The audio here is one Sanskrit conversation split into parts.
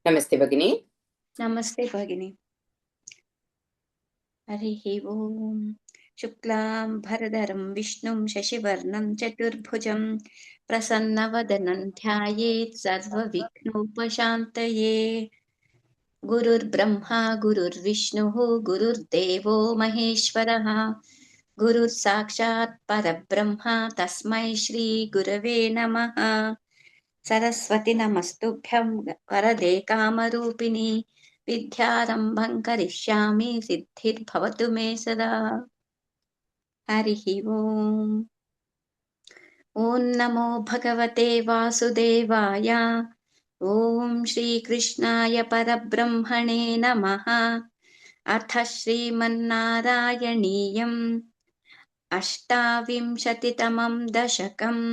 नमस्ते भगिनी। नमस्ते भगिनी। हरिः ओम्। शुक्लां भरधरं विष्णुं शशिवर्णं चतुर्भुजं प्रसन्नवदनं ध्यायेत् सर्वविघ्नोपशान्तये। गुरुर्ब्रह्मा गुरुर्विष्णुः गुरुर्देवो महेश्वरः गुरुः साक्षात् परब्रह्म तस्मै श्रीगुरवे नमः। सरस्वती नमस्तुभ्यं वरदे कामरूपिणि विद्यारम्भं करिष्यामि सिद्धिर्भवतु मे सदा। हरिः ओम्। ॐ नमो भगवते वासुदेवाय। ॐ श्रीकृष्णाय परब्रह्मणे नमः। अथ श्रीमन्नारायणीयम् अष्टाविंशतितमं दशकम्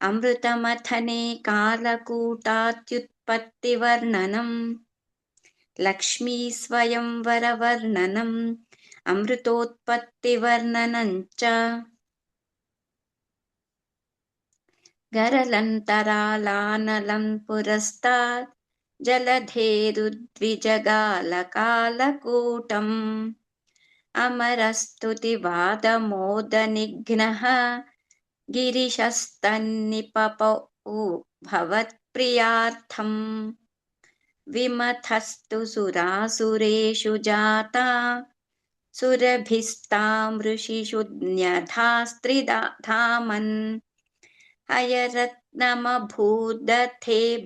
अमृतमथने कालकूटात्युत्पत्तिवर्णनम् लक्ष्मी स्वयंवरवर्णनम् अमृतोत्पत्तिवर्णनम् च गरलन्तरालानलं पुरस्तात् जलधेरुद्विजगालकालकूटम् अमरस्तुतिवादमोदनिघ्नः गिरिशस्तन्निपपौ भवत्प्रियार्थम् विमथस्तु सुरासुरेषु जाता सुरभिस्तामृषिषु न्यधास्त्रिधामन् हयरत्नमभूदथे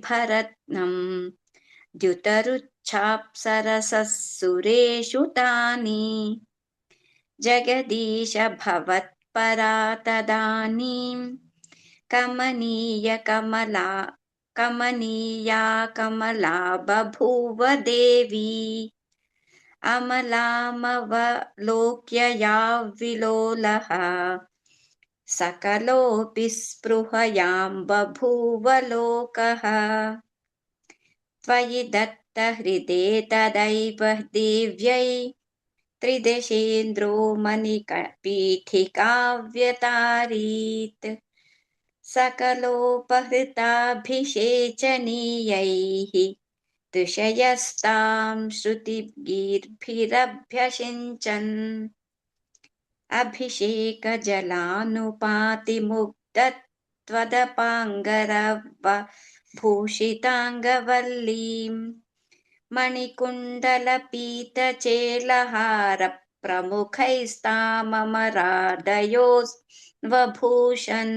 भरत्नम् द्युतरुच्छाप्सरसः सुरेषु तानि जगदीश भवत्परा तदानीं कमनीया कमला बभूव देवी अमलामवलोक्य या विलोलः सकलोऽपि स्पृहयां बभूव लोकः त्वयि दत्तहृदे तदैव दिव्यै त्रिदशेन्द्रो मणिपीठिकाव्यतारीत् सकलोपहृताभिषेचनीयैः तुषयस्तां श्रुतिगीर्भिरभ्यषिञ्चन् अभिषेकजलानुपातिमुग्धत्वदपाङ्गरभूषिताङ्गवल्लीम् मणिकुण्डलपीतचेलहारप्रमुखैस्तामरादयोस्वभूषन्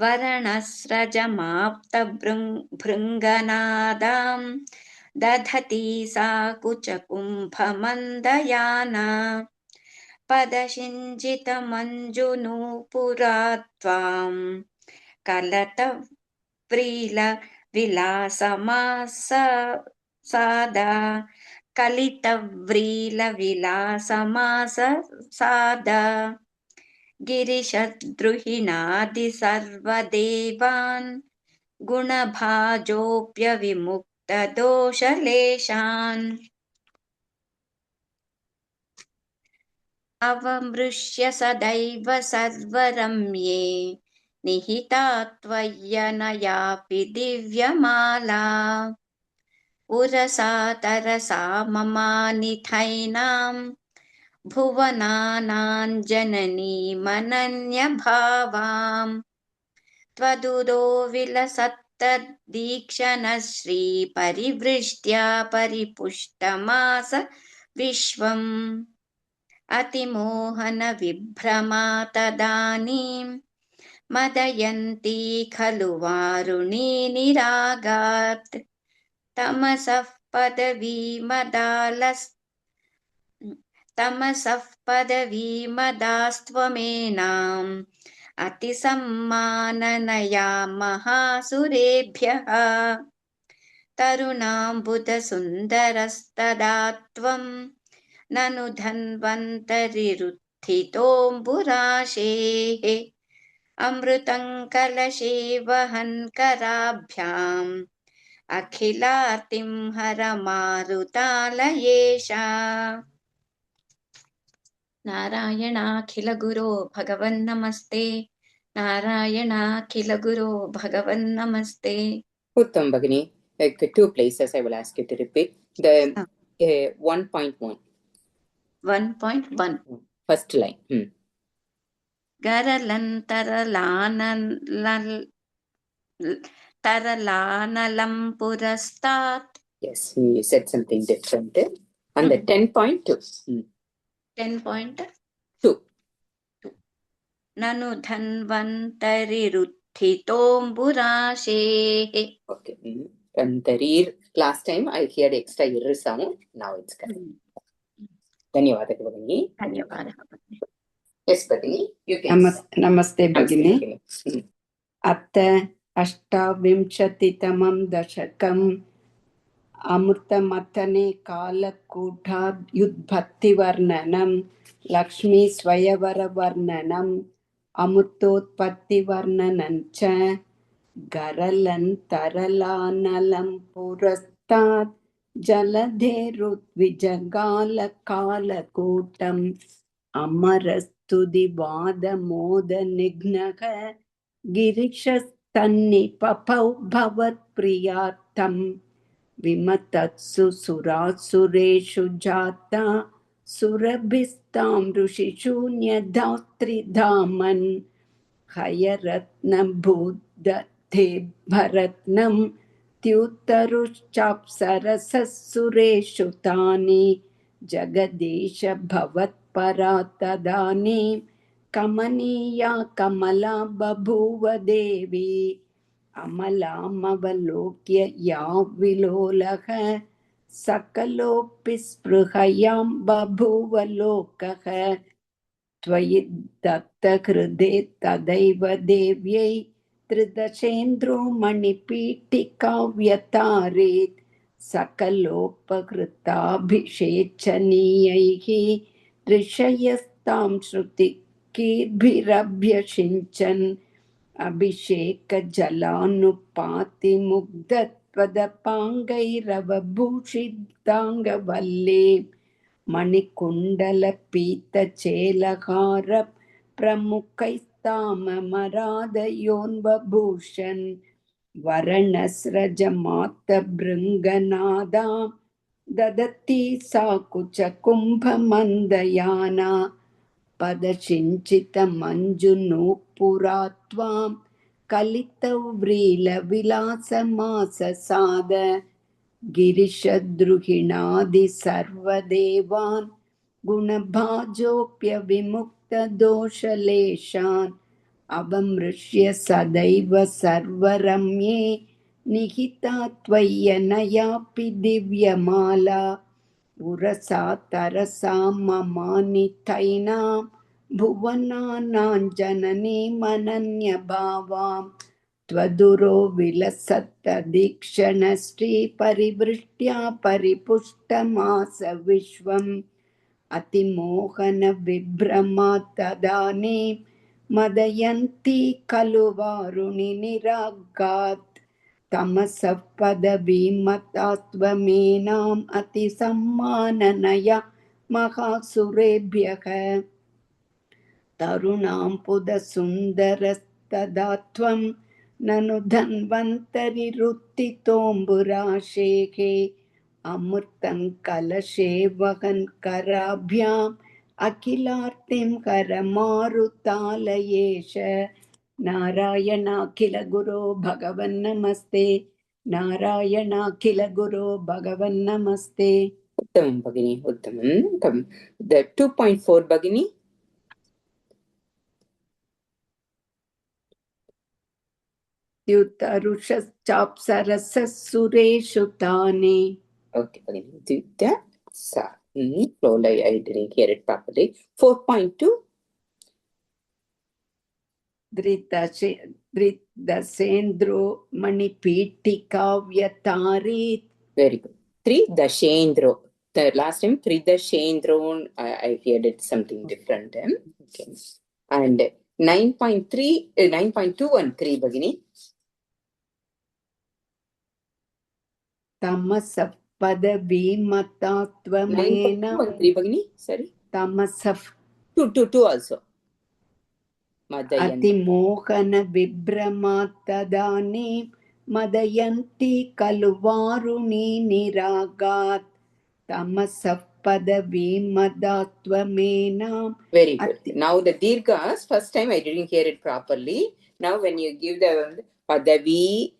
वर्णस्रजमाप्तभृङ्गनादां दधती सा कुचकुम्भमन्दयाना पदशिञ्जितमञ्जुनूपुरा त्वां कलितव्रीलविलासमाससादा कलितव्रीलविलासमाससादा गिरिशद्रुहिणादिसर्वदेवान् गुणभाजोऽप्यविमुक्तदोषलेशान् अवमृश्य सदैव सर्वरम्ये निहिता त्वय्यनयापि दिव्यमाला उरसा तरसा ममानिथैनां भुवनानां जननीमनन्यभावाम् त्वदुरो विलसत्तदीक्षणश्रीपरिवृष्ट्या परिपुष्टमास विश्वम् अतिमोहनविभ्रमा तदानीं मदयन्ती खलु वारुणी निरागात् तमसः पदवीमदास्त्वमेनाम् अतिसम्माननया महासुरेभ्यः तरुणाम्बुदसुन्दरस्तदा त्वं ननु धन्वन्तरिरुत्थितोऽम्बुराशेः अमृतं कलशे वहन् कराभ्याम् अखिलार्तिं हरमारुतालयेशा। नारायणाखिलगुरो भगवन्नमस्ते। नारायणाखिलगुरो भगवन्नमस्ते। Uttam Bhagini, like 2 places I will ask you to repeat. The 1.1. 1.1. First line. Taralanalam purastat. Yes, he said something different. And the 10.2. 10.2. Nanu dhanvantariruthitomburashehe. Okay. And the rear, last time I heard extra ir sound. Now it's correct. Dhanyavada Bhagini. Dhanyavada. Yes, Bhagini. You can. Namaste Bhagini. Atta अष्टाविंशतितमं दशकम् अमृतमथने कालकूटाद्युद्भत्तिवर्णनं लक्ष्मीस्वयंवरवर्णनम् अमृतोत्पत्तिवर्णनं च गरलन्तरलानलं पुरस्तात् जलधेरुद्विजगालकालकूटम् अमरस्तुतिवादमोदनिघ्नः गिरिशस्तन्निपपौ भवत्प्रियार्थं विमतत्सु सुरासुरेषु जाता सुरभिस्तां ऋषिशून्यधात्रिधामन् हयरत्नभूदत्ते भरत्नं त्युत्तरुश्चाप्सरसः सुरेषु तानि जगदीश भवत्परा तदानीं कमनीया कमला बभूव देवी अमलामवलोक्य या विलोलः सकलोऽपि स्पृहयां बभूव लोकः त्वयि दत्तहृदे तदैव देव्यै त्रिदशेन्द्रो मणिपीठिकाव्यतारेत् सकलोपकृताभिषेचनीयैः ऋषयस्तां श्रुतिकीर्भिरभ्यषिञ्चन् अभिषेकजलानुपातिमुग्धत्वदपाङ्गैरवभूषिताङ्गवल्ले मणिकुण्डलपीतचेलहार प्रमुखैस्तामरादयोन्वभूषन् वरणस्रजमातभृङ्गनादा ददती सा कुचकुम्भमन्दयाना पदसिञ्चितमञ्जुनूपुरा त्वां कलितव्रीलविलासमाससाद गिरिशद्रुहिणादि सर्वदेवान् गुणभाजोऽप्यविमुक्तदोषलेशान् अवमृश्य सदैव सर्वरम्ये निहिता त्वय्यनयापि दिव्यमाला उरसा तरसा ममानितैनां भुवनानां जननीमनन्यभावां त्वदुरो विलसत्तदीक्षणश्रीपरिवृष्ट्या परिपुष्टमास विश्वम् अतिमोहनविभ्रमा तदानीं मदयन्ती खलु वारुणि निरागात् तमसः पदवीमतास्त्वमेनाम् अतिसम्माननया महासुरेभ्यः तरुणां पुदसुन्दरस्तदा त्वं ननु धन्वन्तरिरुत्थितोऽम्बुराशेः अमृतं कलशे वहन् कराभ्याम् अखिलार्तिं करमारुतालयेश नारायणाखिल गुरो भगवन्नमस्ते नारायणाखिल गुरो भगवन्नमस्ते. Uttamam Bhagini, Uttamam. The 2.4 Bhagini. द्युतरुषश्चाप्सरसः सुरेषु तानि. Okay, Bhagini. Dyuta sa. Slowly, I didn't hear it properly. 4.2. धृतसेन्द्रो मणिपीठिकाव्यतारेत्. Very good. 3 Dashendro. The last time 3 Dashendro, I heard it something different. Okay. And 9.3, 9.2 and 3 Bhagini. Tamasah padavimatattvamena. 9.2 and 3 Bhagini. Sorry. Tamasah. 2 also. अतिमोहन विभ्रमा तदानीं मदयन्ति खलु वारुणी निरागात् तमसः पदवीं मदात्वमेनां Very good. अति Now the dirghas, first time I didn't hear it properly. Now when you give the padavi,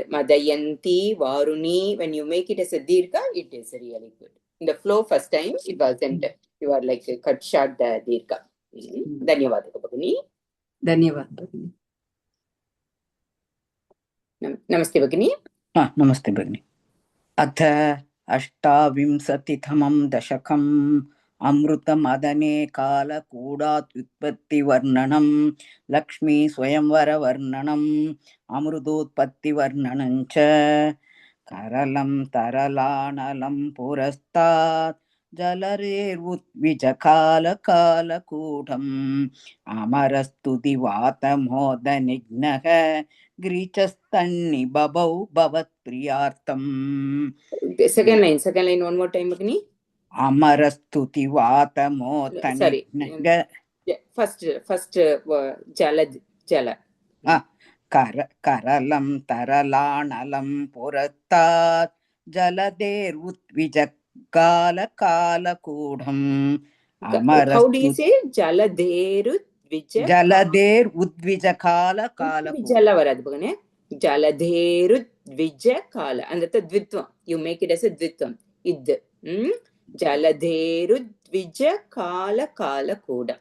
madayanti, varuni, when you make it as a dirgha, it is really good. In the flow first time, it wasn't, you are like cut short the dirgha. Dhanyavad Bhagini. धन्यवाद भगिनी Namaste Bhagini. नमस्ते भगिनि। अथ अष्टाविंशतितमं दशकम् अमृतमदने कालकूडात्युत्पत्तिवर्णनं लक्ष्मी स्वयंवरवर्णनम् अमृतोत्पत्तिवर्णनं च करलं तरलानलं पुरस्तात् जलरेर्वुद्विजकालकालकूढम् अमरस्तुतिवातमोदनिघ्नः ग्रीचस्तन्निबबौ भवत्प्रियार्थम् Second line, one more time Bhagini. Sorry. अमरस्तुतिवातमोदनिघ्नः First jala. करलं तरलानलं पुरस्तात् जलदेर्वुद्विजकालकालकूढम् How do you say जलदेर्वुद्विजकालकालकूढम् Jala varad Bhagane. Jaladherudvijakala. And that's a dvitvam. You make it as a dvitvam. Id. Jaladherudvijakala kala koda.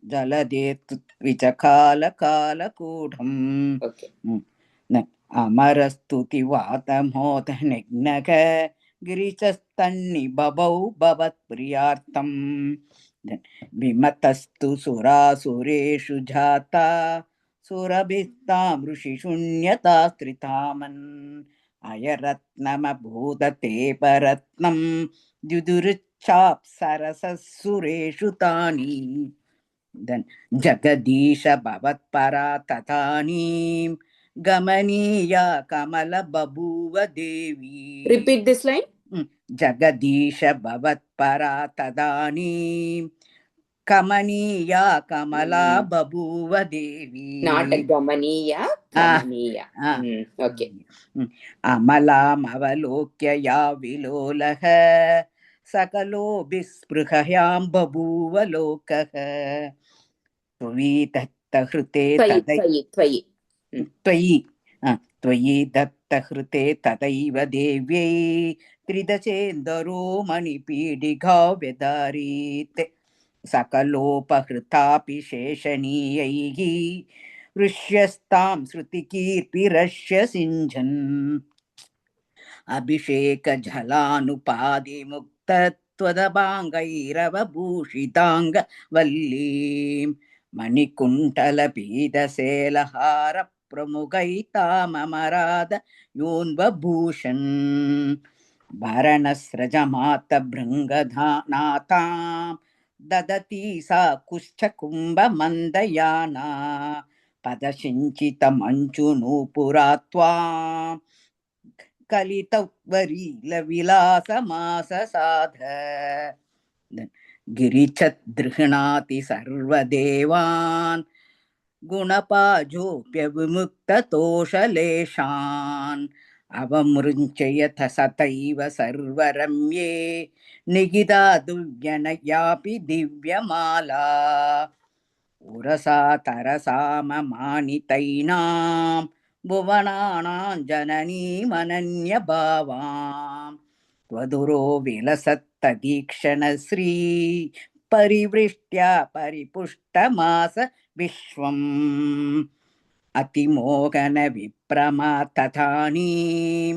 जलदेर्वुद्विजकालकालकूढम् Okay. अमरस्तुतिवातमोदनिघ्नः गिरिचस्तन्निबबौ भवत्प्रियार्थम् विमतस्तु सुरासुरेषु जाता सुरभिस्तां ऋषिशून्यतास्त्रितामन् अयरत्नमभूदते परत्नं द्युदुरुच्चाप्सरसुरेषु तानि जगदीश भवत्परा तथानीं गमनीया कमल बभूव देवी. Repeat this line. जगदीश भवत्परा तदानीं कमनीया कमला बभूव देवी. Not a gamaniya, kamaniya. Okay. अमलामवलोक्य या विलोलः सकलो विस्पृहयां बभूव लोकः त्वयि दत्तहृते त्वयि दत्तहृते तदैव देव्यै त्रिदशेन्दरो मणिपीडिका व्यदारीत् सकलोपहृतापि शेषनीयैः ऋष्यस्तां श्रुतिकीर्तिरस्य सिञ्चन् अभिषेकजलानुपादिमुक्तत्वदभाङ्गैरवभूषिताङ्गवल्लीं मणिकुण्टलपीतशैलहार प्रमुखैतामराद योन्वभूषन् भरणस्रजमातभृङ्गनाथां ददती सा कुश्चकुम्भमन्दयाना पदसिञ्चितमञ्चुनूपुरा त्वां कलितौवरीलविलासमाससाध गिरिचद्गृह्णाति सर्वदेवान् गुणपाजोऽप्यविमुक्ततोषलेशान् अवमृञ्चयथ सतैव सर्वरम्ये निगिता दुव्यनयापि दिव्यमाला उरसा तरसा ममानितैनां भुवनानां जननीमनन्यभावां त्वदुरो विलसत्तदीक्षणश्री परिवृष्ट्या परिपुष्टमास विश्वम् अतिमोहन विप्रमा तथानीं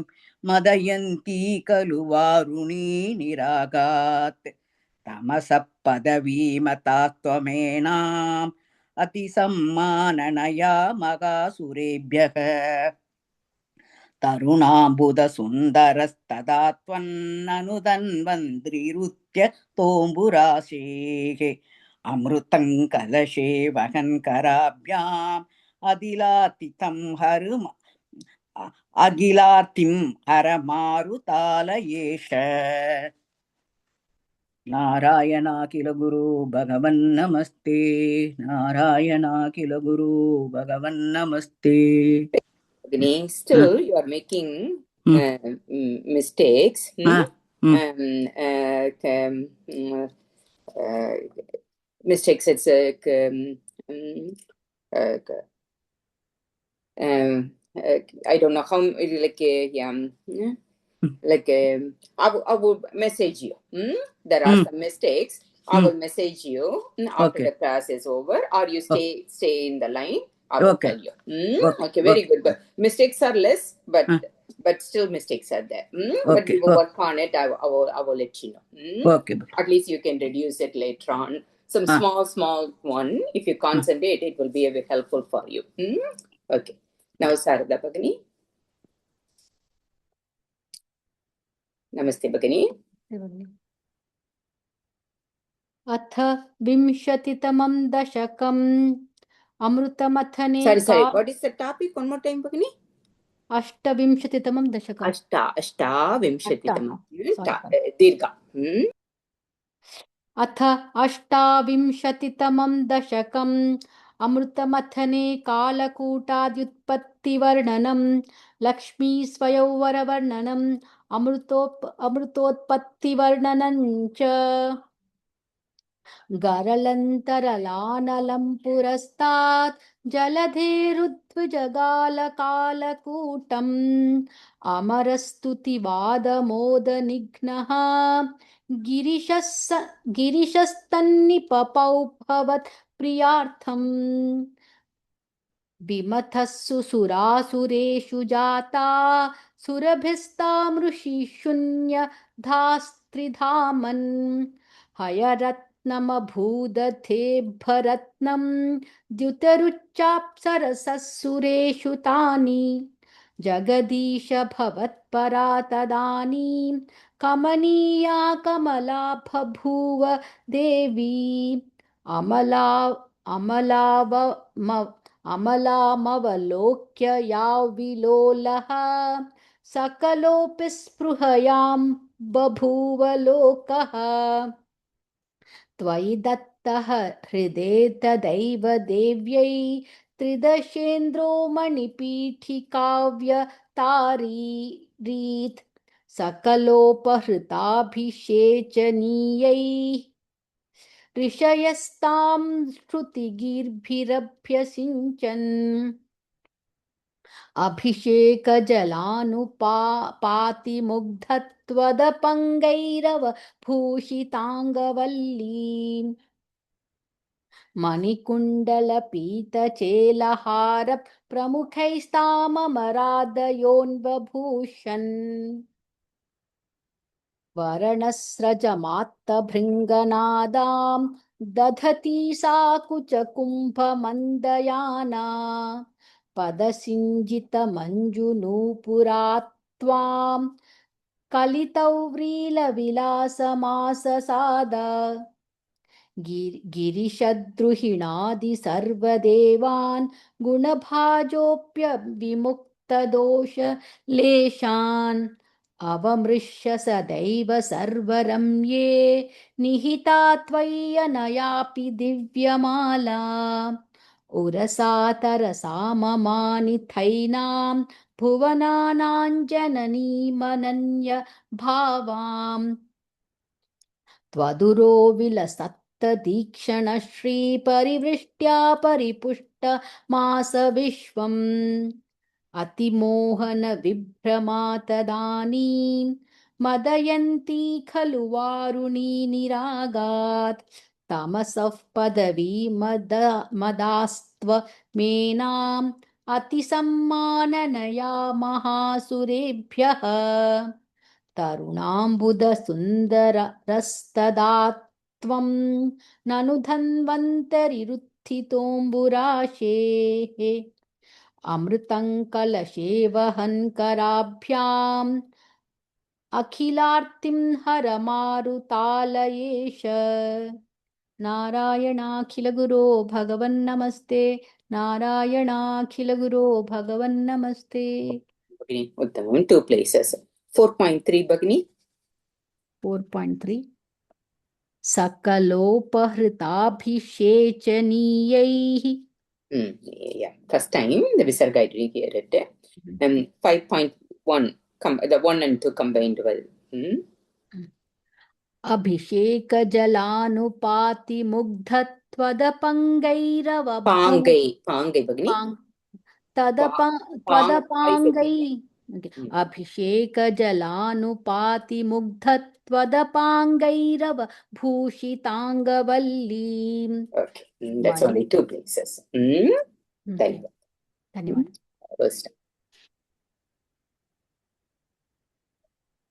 मदयन्ती खलु वारुणी निरागात् तमसः पदवीमता त्वमेनाम् अतिसम्माननया मगासुरेभ्यः तरुणाम्बुदसुन्दरस्तदा त्वन्ननुदन्वन्द्रिरुत्य तोम्बुराशेः अमृतं कलशे वहन् कराभ्याम् अगिलार्तिं हरमारुतालयेश नारायणाखिल गुरु भगवन्नमस्ते नारायणाखिल गुरु भगवन्नमस्ते. Bhagini, still you are making mistakes. Mistakes. It's I don't know how I will message you. There are some mistakes. I will message you after the class is over, or you stay in the line. I will tell you. Okay, very good. But mistakes are less, but still mistakes are there. But we will work on it. I will let you know. Okay. At least you can reduce it later on. Some small one. If you concentrate, it will be very helpful for you. Okay. Now, Sarada Bhagini. Namaste Bhagini. अथ विंशतितमं दशकम् अमृतमथने Sorry. What is the topic? One more time, Bhagini. अष्टविंशतितमं दशकम् अष्टाविंशतितमं दीर्घ. अथ अष्टाविंशतितमं दशकम् अमृतमथने कालकूटाद्युत्पत्तिवर्णनं लक्ष्मीस्वयंवरवर्णनम् अमृतोत्पत्तिवर्णनं च गरलन्तरलानलं पुरस्तात् जलधेरुद्विजगालकालकूटम् अमरस्तुतिवादमोदनिघ्नः गिरिशस्तन्निपपौ भवत् प्रियार्थम् विमथः सुसुरासुरेषु जाता सुरभिस्तामृषि शून्यधास्त्रिधामन् हयरत्नमभूदथेभरत्नं द्युतरुच्चाप्सरसः तानि जगदीश भवत्परा तदानीं कमनीया कमला बभूव देवी अमलामवलोक्य याविलोलः सकलोऽपि स्पृहयां बभूव लोकः त्वयि दत्तः हृदे तदैव देव्यै त्रिदशेन्द्रो मणिपीठिकाव्यतारीरीत् सकलोपहृताभिषेचनीयैः ऋषयस्तां श्रुतिगीर्भिरभ्यसिञ्चन् अभिषेकजलानुपातिमुग्धत्वदपङ्गैरवभूषिताङ्गवल्लीम् मणिकुण्डलपीतचेलहार प्रमुखैस्तामरादयोन्वभूषन् वर्णस्रजमात्तभृङ्गनादां दधती सा कुचकुम्भमन्दयाना पदसिञ्जितमञ्जुनूपुरात्वां कलितौ व्रीलविलासमाससादा गिरिशद्रुहिणादि सर्वदेवान् गुणभाजोऽप्यविमुक्तदोषलेशान् अवमृश्य सदैव सर्वरम्ये निहिता त्वय्यनयापि दिव्यमाला उरसा तरसा ममानिथैनां भुवनानाञ्जननीमनन्य भावाम् त्वदुरो विलसत्तदीक्षणश्रीपरिवृष्ट्या परिपुष्टमास विश्वम् अतिमोहनविभ्रमा तदानीं मदयन्ती खलु वारुणी निरागात् तमसः पदवीमदास्त्वमेनाम् अतिसम्माननया महासुरेभ्यः तरुणाम्बुदसुन्दरस्तदा त्वं ननु धन्वन्तरिरुत्थितोऽम्बुराशेः अमृतं कलशे वहन् कराभ्याम् अखिलार्तिं हरमारुतालयेश नारायणाखिलगुरो भगवन्नमस्ते नारायणाखिलगुरो भगवन्नमस्ते Uttamam, 2 places. 4.3 Bhagini. 4.3 सकलोपहृताभिषेचनीयैः Yeah, first time the Visarga I didn't hear it. 5.1, the 1 and 2 combined well. Abhishek जलानुपाति मुग्धत्वदपङ्गैरवभू Pangai Bhagini. त्वदपाङ्गै Abhishek जलानुपाति मुग्धत्वदपाङ्गैरव भूषिताङ्गवल्लीम्. Okay, that's only 2 places. Dhanyavad. धन्यवाद. First.